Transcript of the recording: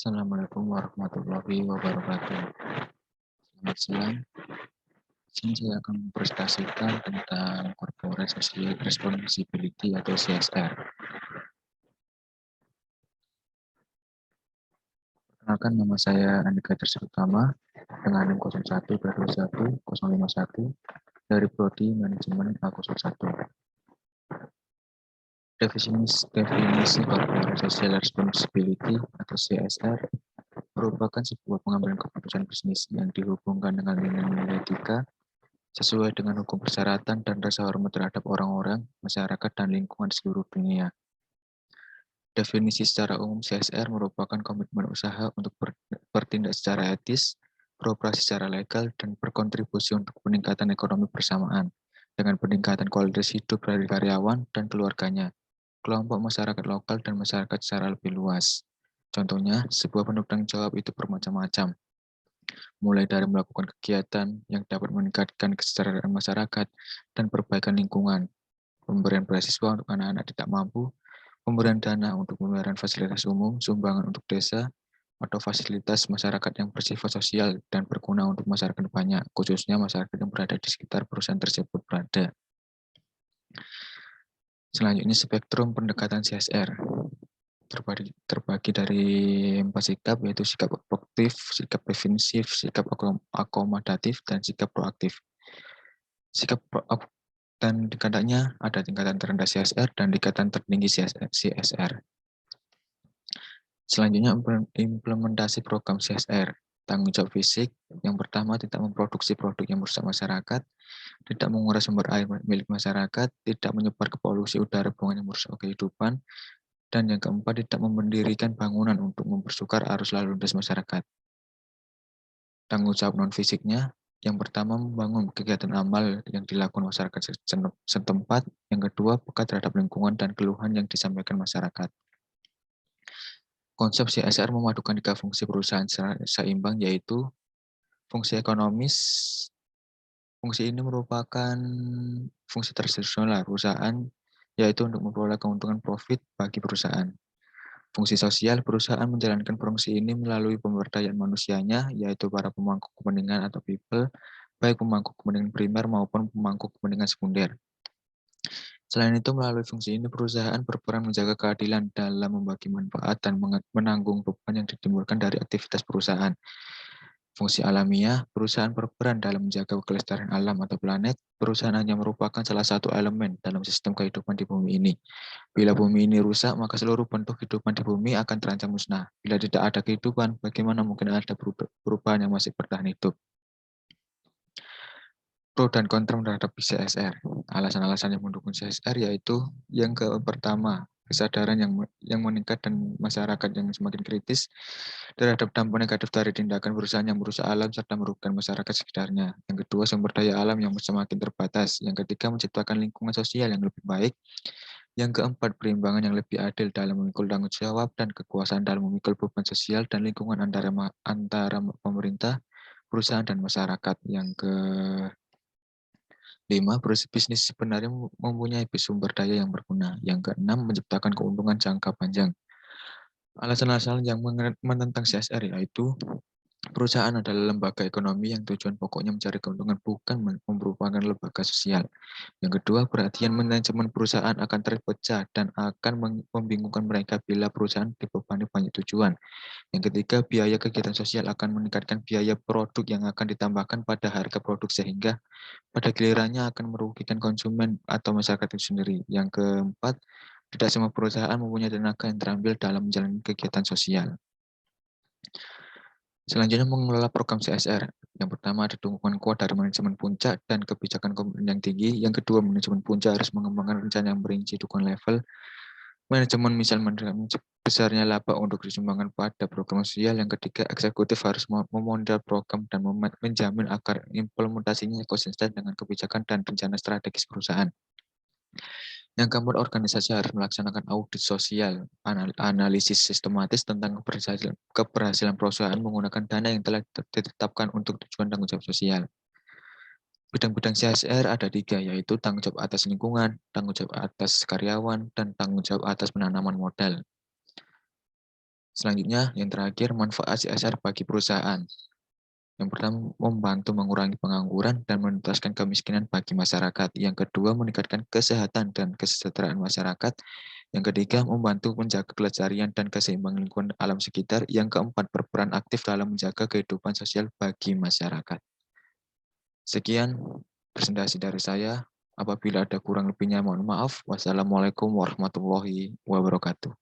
Assalamualaikum warahmatullahi wabarakatuh. Selamat siang. Di sini saya akan mempresentasikan tentang Corporate Social Responsibility atau CSR. Perkenalkan, nama saya Andika Utama dengan NIM 01/21/051 dari Prodi Manajemen A01. Definisi Corporate Social Responsibility atau CSR merupakan sebuah pengambilan keputusan bisnis yang dihubungkan dengan nilai-nilai etika sesuai dengan hukum persyaratan dan rasa hormat terhadap orang-orang, masyarakat, dan lingkungan di seluruh dunia. Definisi secara umum CSR merupakan komitmen usaha untuk bertindak secara etis, beroperasi secara legal, dan berkontribusi untuk peningkatan ekonomi bersamaan dengan peningkatan kualitas hidup dari karyawan dan keluarganya, kelompok masyarakat lokal, dan masyarakat secara lebih luas. Contohnya, sebuah penanggung jawab itu bermacam-macam, mulai dari melakukan kegiatan yang dapat meningkatkan kesejahteraan masyarakat dan perbaikan lingkungan, pemberian beasiswa untuk anak-anak tidak mampu, pemberian dana untuk pemeliharaan fasilitas umum, sumbangan untuk desa, atau fasilitas masyarakat yang bersifat sosial dan berguna untuk masyarakat banyak, khususnya masyarakat yang berada di sekitar perusahaan tersebut berada. Selanjutnya, spektrum pendekatan CSR terbagi dari 4 sikap, yaitu sikap proaktif, sikap defensif, sikap akomodatif, dan sikap proaktif. Sikap dan tingkatannya ada tingkatan terendah CSR dan tingkatan tertinggi CSR. Selanjutnya, implementasi program CSR. Tanggung jawab fisik, yang pertama tidak memproduksi produk yang merusak masyarakat, tidak menguras sumber air milik masyarakat, tidak menyebar ke polusi udara buangan yang merusak kehidupan, dan yang keempat, tidak mendirikan bangunan untuk mempersukar arus lalu lintas masyarakat. Tanggung jawab non-fisiknya, yang pertama membangun kegiatan amal yang dilakukan masyarakat setempat, yang kedua peka terhadap lingkungan dan keluhan yang disampaikan masyarakat. Konsep CSR memadukan 3 fungsi perusahaan seimbang, yaitu fungsi ekonomis. Fungsi ini merupakan fungsi tradisional perusahaan, yaitu untuk memperoleh keuntungan profit bagi perusahaan. Fungsi sosial, perusahaan menjalankan fungsi ini melalui pemberdayaan manusianya, yaitu para pemangku kepentingan atau people, baik pemangku kepentingan primer maupun pemangku kepentingan sekunder. Selain itu, melalui fungsi ini, perusahaan berperan menjaga keadilan dalam membagi manfaat dan menanggung beban yang ditimbulkan dari aktivitas perusahaan. Fungsi alamiah, perusahaan berperan dalam menjaga kelestarian alam atau planet. Perusahaan hanya merupakan salah satu elemen dalam sistem kehidupan di bumi ini. Bila bumi ini rusak, maka seluruh bentuk kehidupan di bumi akan terancam musnah. Bila tidak ada kehidupan, bagaimana mungkin ada perubahan yang masih bertahan hidup? Pro dan kontra terhadap CSR. Alasan-alasan yang mendukung CSR yaitu yang pertama, kesadaran yang meningkat dan masyarakat yang semakin kritis terhadap dampak negatif dari tindakan perusahaan yang merusak alam serta merugikan masyarakat sekitarnya. Yang kedua, sumber daya alam yang semakin terbatas. Yang ketiga, menciptakan lingkungan sosial yang lebih baik. Yang keempat, perimbangan yang lebih adil dalam memikul tanggung jawab dan kekuasaan dalam memikul beban sosial dan lingkungan antara pemerintah, perusahaan, dan masyarakat. Yang ke 5. Bisnis sebenarnya mempunyai sumber daya yang berguna. Yang keenam, menciptakan keuntungan jangka panjang. Alasan-alasan yang menentang CSR yaitu perusahaan adalah lembaga ekonomi yang tujuan pokoknya mencari keuntungan, bukan merupakan lembaga sosial. Yang kedua, perhatian manajemen perusahaan akan terpecah dan akan membingungkan mereka bila perusahaan dibebani banyak tujuan. Yang ketiga, biaya kegiatan sosial akan meningkatkan biaya produk yang akan ditambahkan pada harga produk sehingga pada gilirannya akan merugikan konsumen atau masyarakat itu sendiri. Yang keempat, tidak semua perusahaan mempunyai tenaga yang terambil dalam menjalani kegiatan sosial. Selanjutnya, mengelola program CSR. Yang pertama, ada dukungan kuat dari manajemen puncak dan kebijakan komitmen yang tinggi. Yang kedua, manajemen puncak harus mengembangkan rencana yang merinci dukungan level. Manajemen misal besarnya laba untuk disumbangkan pada program sosial. Yang ketiga, eksekutif harus memonitor program dan menjamin agar implementasinya konsisten dengan kebijakan dan rencana strategis perusahaan. Yang keempat, organisasi harus melaksanakan audit sosial, analisis sistematis tentang keberhasilan perusahaan menggunakan dana yang telah ditetapkan untuk tujuan tanggung jawab sosial. Bidang-bidang CSR ada 3, yaitu tanggung jawab atas lingkungan, tanggung jawab atas karyawan, dan tanggung jawab atas penanaman modal. Selanjutnya, yang terakhir, manfaat CSR bagi perusahaan. Yang pertama, membantu mengurangi pengangguran dan menuntaskan kemiskinan bagi masyarakat. Yang kedua, meningkatkan kesehatan dan kesejahteraan masyarakat. Yang ketiga, membantu menjaga kelestarian dan keseimbangan lingkungan alam sekitar. Yang keempat, berperan aktif dalam menjaga kehidupan sosial bagi masyarakat. Sekian presentasi dari saya. Apabila ada kurang lebihnya, mohon maaf. Wassalamualaikum warahmatullahi wabarakatuh.